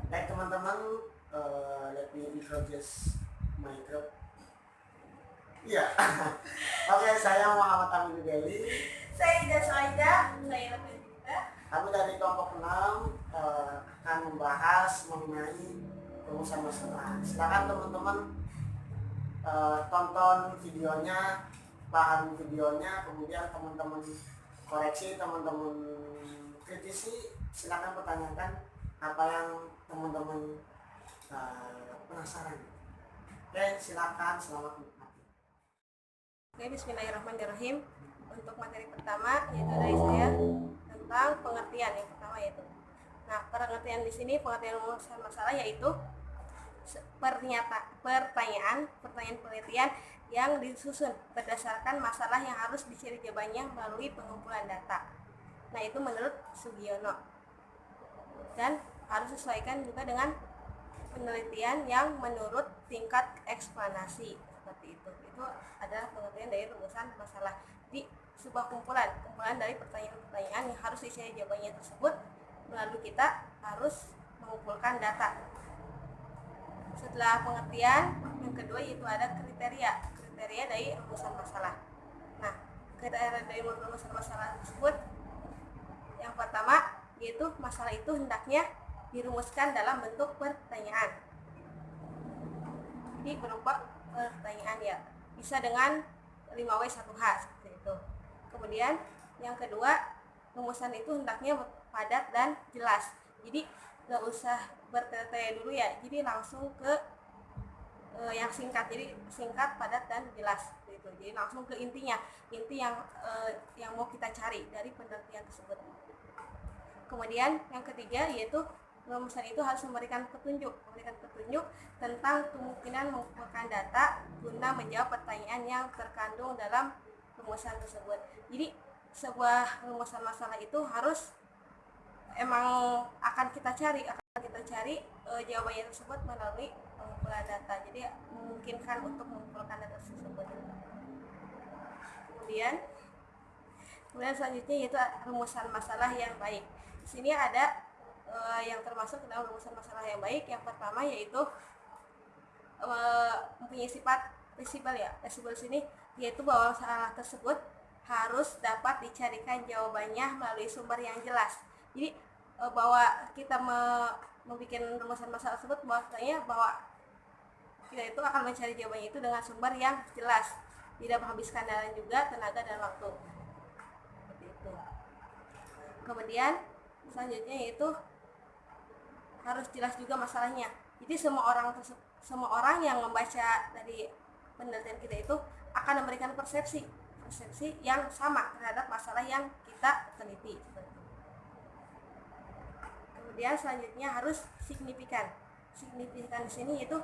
Baik teman-teman, let me introduce my group. Iya. Oke, saya Muhammad Amin Deli. Saya Ida Saida, saya Ratna Dita. Kami dari kelompok 6 akan membahas mengenai rumusan masalah. Silakan teman-teman tonton videonya, pahami videonya, kemudian teman-teman koreksi, teman-teman kritisi, silakan pertanyakan apa yang teman-teman penasaran. Oke, silakan, selamat menikmati. Oke, bismillahirrahmanirrahim. Untuk materi pertama yaitu dari saya tentang pengertian yang pertama yaitu. Nah, pengertian di sini pengertian rumusan masalah yaitu pertanyaan penelitian yang disusun berdasarkan masalah yang harus dicari jawabannya melalui pengumpulan data. Nah, itu menurut Sugiono. Dan harus disesuaikan juga dengan penelitian yang menurut tingkat eksplanasi seperti itu adalah pengertian dari rumusan masalah. Di sebuah kumpulan dari pertanyaan-pertanyaan yang harus dicari jawabannya tersebut, lalu kita harus mengumpulkan data. Setelah pengertian, yang kedua yaitu ada kriteria dari rumusan masalah. Nah, kriteria dari rumusan masalah tersebut yang pertama yaitu masalah itu hendaknya dirumuskan dalam bentuk pertanyaan. Jadi berupa pertanyaan ya, bisa dengan 5W1H seperti itu. Kemudian yang kedua, rumusan itu hendaknya padat dan jelas. Jadi nggak usah bertele-tele dulu ya, jadi langsung ke yang singkat. Jadi singkat, padat dan jelas gitu. Jadi langsung ke inti yang mau kita cari dari penelitian tersebut. Kemudian yang ketiga yaitu rumusan itu harus memberikan petunjuk tentang kemungkinan mengumpulkan data guna menjawab pertanyaan yang terkandung dalam rumusan tersebut. Jadi sebuah rumusan masalah itu harus emang akan kita cari jawabannya tersebut melalui pengumpulan data. Jadi memungkinkan untuk mengumpulkan data tersebut. Kemudian selanjutnya yaitu rumusan masalah yang baik. Di sini ada yang termasuk dalam rumusan masalah yang baik. Yang pertama yaitu mempunyai sifat prinsipal ya. Prinsipal sini yaitu bahwa masalah tersebut harus dapat dicarikan jawabannya melalui sumber yang jelas. Jadi bahwa kita membuat rumusan masalah tersebut bahwa kita itu akan mencari jawabannya itu dengan sumber yang jelas, tidak menghabiskan dana juga, tenaga dan waktu. Seperti itu. Kemudian selanjutnya yaitu harus jelas juga masalahnya. Jadi semua orang yang membaca dari penelitian kita itu akan memberikan persepsi yang sama terhadap masalah yang kita teliti. Kemudian selanjutnya harus signifikan. Signifikan di sini yaitu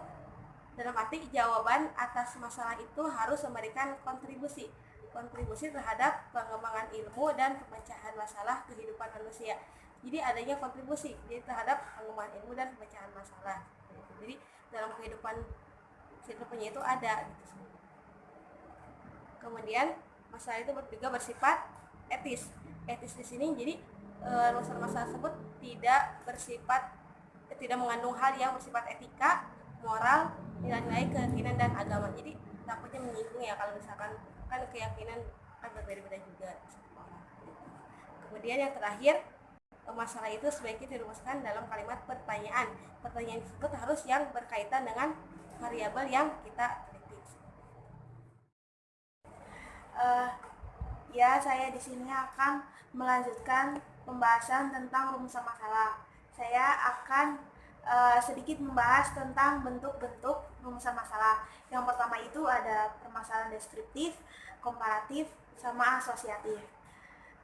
dalam arti jawaban atas masalah itu harus memberikan kontribusi terhadap pengembangan ilmu dan pemecahan masalah kehidupan manusia. Jadi adanya kontribusi terhadap pengembangan ilmu dan pemecahan masalah. Jadi dalam kehidupannya itu ada gitu. Kemudian masalah itu juga bersifat etis. Etis di sini jadi masalah tersebut tidak mengandung hal yang bersifat etika, moral, nilai-nilai keyakinan dan agama. Jadi takutnya menyinggung ya kalau misalkan kan keyakinan kan berbeda-beda juga. Kemudian yang terakhir, masalah itu sebaiknya dirumuskan dalam kalimat pertanyaan. Pertanyaan tersebut harus yang berkaitan dengan variabel yang kita teliti. Ya, saya di sini akan melanjutkan pembahasan tentang rumusan masalah. Saya akan sedikit membahas tentang bentuk-bentuk rumusan masalah. Yang pertama itu ada permasalahan deskriptif, komparatif, sama asosiatif.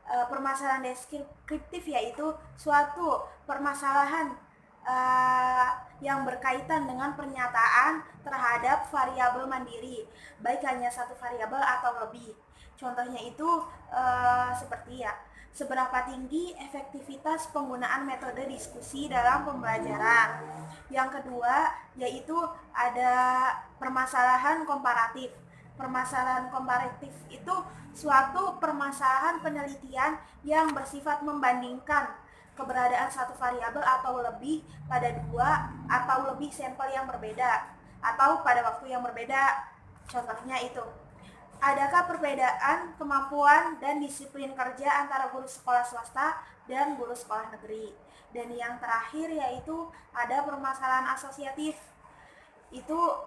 Permasalahan deskriptif yaitu suatu permasalahan yang berkaitan dengan pernyataan terhadap variabel mandiri, baik hanya satu variabel atau lebih. Contohnya itu seperti ya, seberapa tinggi efektivitas penggunaan metode diskusi dalam pembelajaran. Yang kedua yaitu ada permasalahan komparatif. Permasalahan komparatif itu suatu permasalahan penelitian yang bersifat membandingkan keberadaan satu variabel atau lebih pada dua atau lebih sampel yang berbeda atau pada waktu yang berbeda. Contohnya itu, adakah perbedaan kemampuan dan disiplin kerja antara guru sekolah swasta dan guru sekolah negeri? Dan yang terakhir yaitu ada permasalahan asosiatif. Itu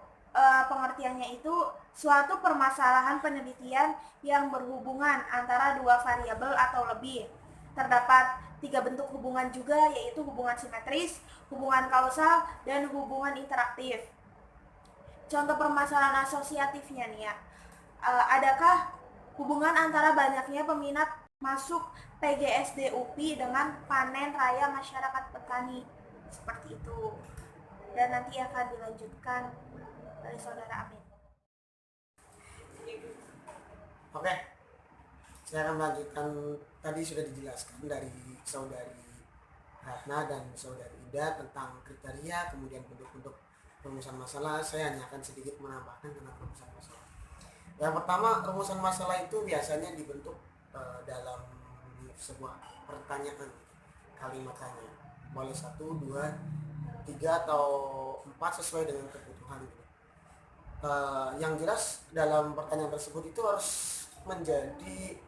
pengertiannya itu suatu permasalahan penelitian yang berhubungan antara dua variabel atau lebih. Terdapat 3 bentuk hubungan juga, yaitu hubungan simetris, hubungan kausal, dan hubungan interaktif. Contoh permasalahan asosiatifnya nih ya, adakah hubungan antara banyaknya peminat masuk PGSD UPI dengan panen raya masyarakat petani? Seperti itu. Dan nanti akan dilanjutkan dari saudara Amin. Oke, saya akan melanjutkan. Tadi sudah dijelaskan dari saudari Ratna dan saudari Ida tentang kriteria, kemudian bentuk-bentuk rumusan masalah. Saya hanya akan sedikit menambahkan tentang rumusan masalah. Yang pertama, rumusan masalah itu biasanya dibentuk dalam sebuah pertanyaan, kalimat tanya. Boleh 1, 2, 3 atau 4 sesuai dengan kebutuhan. Yang jelas dalam pertanyaan tersebut itu harus menjadi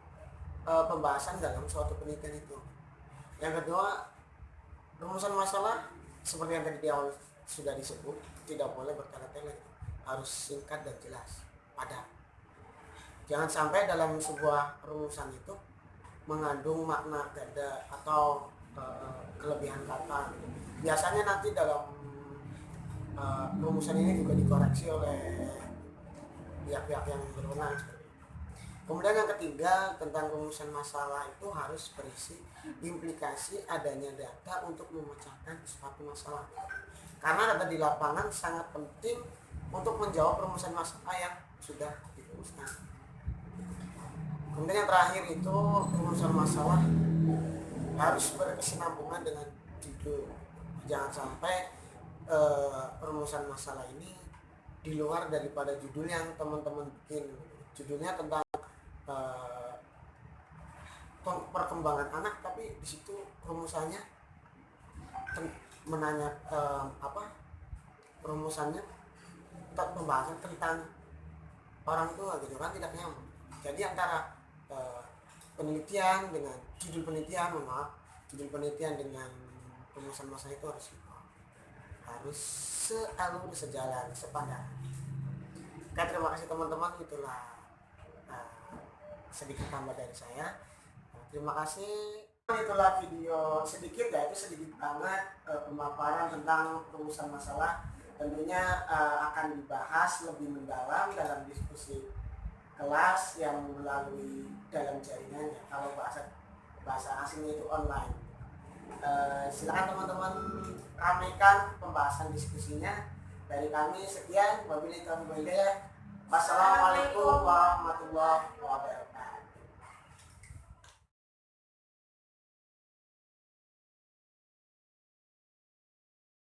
pembahasan dalam suatu penelitian itu. Yang kedua, rumusan masalah seperti yang tadi di awal sudah disebut, tidak boleh bertele-tele, harus singkat dan jelas, padat. Jangan sampai dalam sebuah rumusan itu mengandung makna ganda atau kelebihan kata. Biasanya nanti dalam rumusan ini juga dikoreksi oleh pihak-pihak yang berwenang. Kemudian yang ketiga, tentang rumusan masalah itu harus berisi implikasi adanya data untuk memecahkan suatu masalah. Karena data di lapangan sangat penting untuk menjawab rumusan masalah yang sudah dirumuskan. Kemudian yang terakhir itu, rumusan masalah harus berkesinambungan dengan judul. Jangan sampai rumusan masalah ini di luar daripada judul yang teman-teman bikin. Judulnya tentang perkembangan anak, tapi di situ rumusannya menanya rumusannya pembahasan tentang orang tua gitu kan, tidak nyaman. Jadi antara penelitian dengan judul penelitian dengan rumusan masalah itu harus sealur, sejalan, sepadan. Oke, terima kasih teman-teman, itulah sedikit tambah dari saya. Terima kasih. Itulah video sedikit, ya, itu sedikit banget pemaparan tentang rumusan masalah. Tentunya akan dibahas lebih mendalam dalam diskusi kelas yang melalui dalam jaringannya. Kalau bahasa asingnya itu online. Silakan teman-teman ramaikan pembahasan diskusinya. Dari kami sekian. Wassalamualaikum warahmatullahi wabarakatuh.